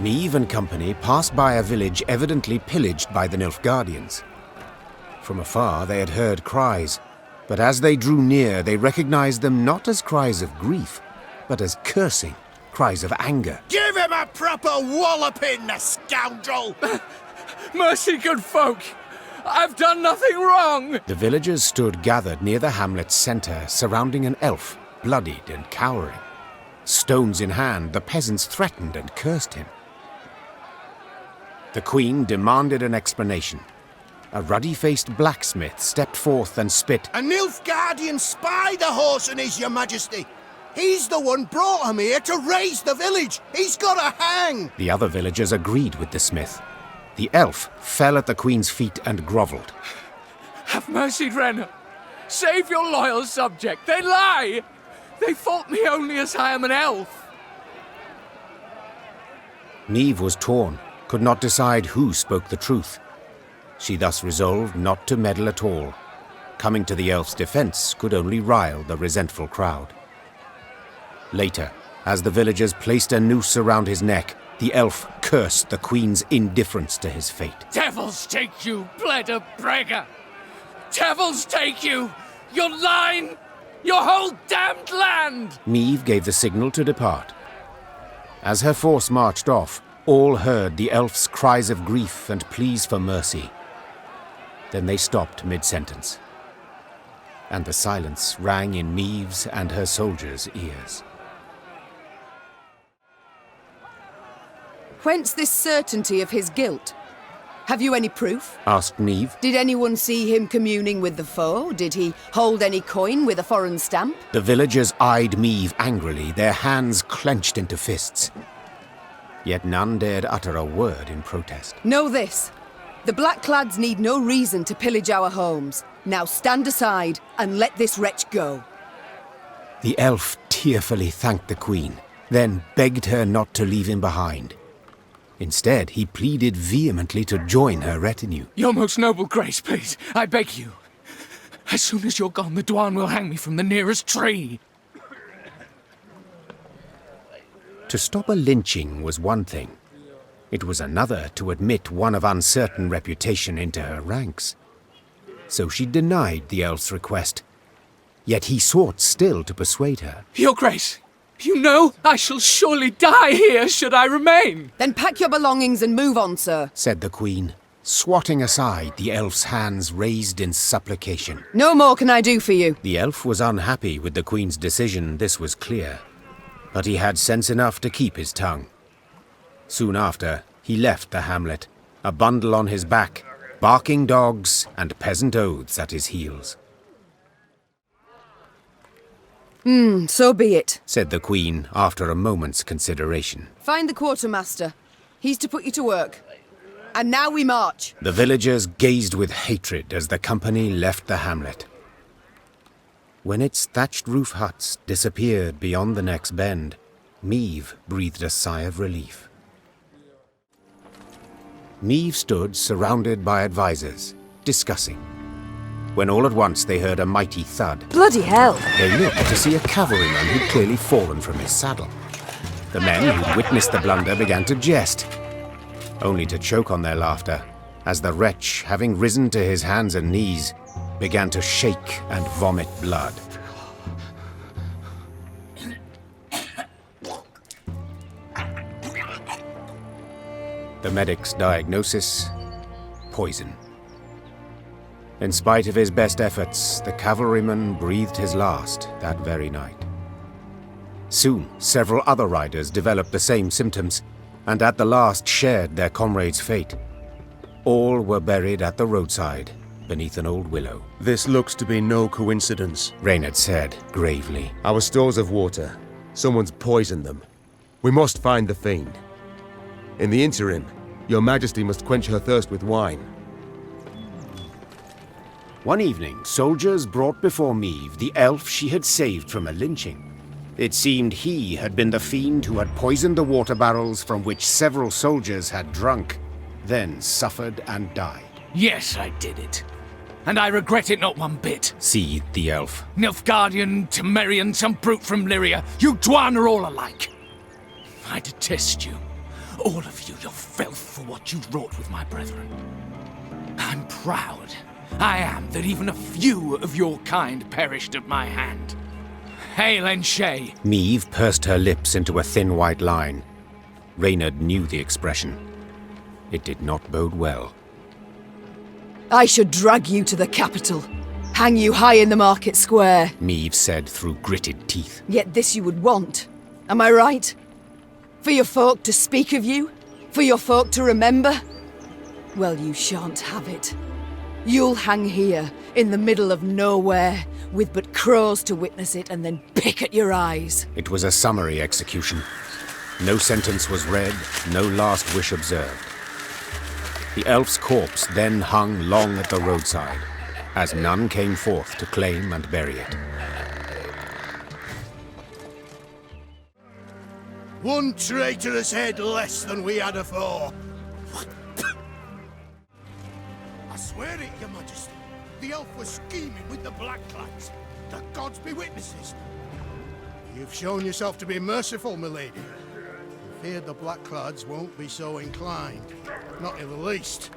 Neve and company passed by a village evidently pillaged by the Nilfgaardians. From afar they had heard cries, but as they drew near they recognized them not as cries of grief, but as cursing, cries of anger. Give him a proper walloping, the scoundrel! Mercy, good folk! I've done nothing wrong! The villagers stood gathered near the hamlet's center, surrounding an elf, bloodied and cowering. Stones in hand, the peasants threatened and cursed him. The queen demanded an explanation. A ruddy-faced blacksmith stepped forth and spit. A Nilfgaardian spy the horse is, your majesty. He's the one brought him here to raise the village. He's got to hang. The other villagers agreed with the smith. The elf fell at the queen's feet and grovelled. Have mercy, Renner. Save your loyal subject. They lie. They fault me only as I am an elf. Neve was torn, could not decide who spoke the truth. She thus resolved not to meddle at all. Coming to the elf's defense could only rile the resentful crowd. Later, as the villagers placed a noose around his neck, the elf cursed the queen's indifference to his fate. Devils take you, breaker! Devils take you! Your line! Your whole damned land! Neve gave the signal to depart. As her force marched off, all heard the elf's cries of grief and pleas for mercy. Then they stopped mid-sentence, and the silence rang in Neve's and her soldiers' ears. Whence this certainty of his guilt? Have you any proof? Asked Neve. Did anyone see him communing with the foe? Did he hold any coin with a foreign stamp? The villagers eyed Neve angrily, their hands clenched into fists. Yet none dared utter a word in protest. Know this. The Blackclads need no reason to pillage our homes. Now stand aside and let this wretch go. The elf tearfully thanked the queen, then begged her not to leave him behind. Instead, he pleaded vehemently to join her retinue. Your most noble grace, please, I beg you. As soon as you're gone, the Dwan will hang me from the nearest tree. To stop a lynching was one thing. It was another to admit one of uncertain reputation into her ranks. So she denied the elf's request. Yet he sought still to persuade her. Your grace, you know I shall surely die here should I remain. Then pack your belongings and move on, sir, said the queen, swatting aside the elf's hands raised in supplication. No more can I do for you. The elf was unhappy with the queen's decision, this was clear. But he had sense enough to keep his tongue. Soon after, he left the hamlet, a bundle on his back, barking dogs and peasant oaths at his heels. So be it, said the queen after a moment's consideration. Find the quartermaster. He's to put you to work. And now we march. The villagers gazed with hatred as the company left the hamlet. When its thatched roof huts disappeared beyond the next bend, Neve breathed a sigh of relief. Neve stood surrounded by advisors, discussing, when all at once they heard a mighty thud. Bloody hell! They looked to see a cavalryman who'd clearly fallen from his saddle. The men who'd witnessed the blunder began to jest, only to choke on their laughter, as the wretch, having risen to his hands and knees, began to shake and vomit blood. The medic's diagnosis: poison. In spite of his best efforts, the cavalryman breathed his last that very night. Soon, several other riders developed the same symptoms, and at the last shared their comrade's fate. All were buried at the roadside, beneath an old willow. This looks to be no coincidence, Reynard said, gravely. Our stores of water. Someone's poisoned them. We must find the fiend. In the interim, your majesty must quench her thirst with wine. One evening, soldiers brought before Neve the elf she had saved from a lynching. It seemed he had been the fiend who had poisoned the water barrels from which several soldiers had drunk, then suffered and died. Yes, I did it. And I regret it not one bit. Seethed the elf. Nilfgaardian, Temerian, some brute from Lyria, you Dwan are all alike. I detest you. all of you, your filth for what you wrought with my brethren. I'm proud. I am that even a few of your kind perished at my hand. Hail and Shay! Neve pursed her lips into a thin white line. Reynard knew the expression. It did not bode well. I should drag you to the capital. Hang you high in the market square. Neve said through gritted teeth. Yet this you would want. Am I right? For your folk to speak of you? For your folk to remember? Well, you shan't have it. You'll hang here, in the middle of nowhere, with but crows to witness it and then pick at your eyes. It was a summary execution. No sentence was read, no last wish observed. The elf's corpse then hung long at the roadside, as none came forth to claim and bury it. One traitorous head less than we had afore. I swear it, your majesty. The elf was scheming with the Blackclads. The gods be witnesses. You've shown yourself to be merciful, milady. I fear the Blackclads won't be so inclined. Not in the least.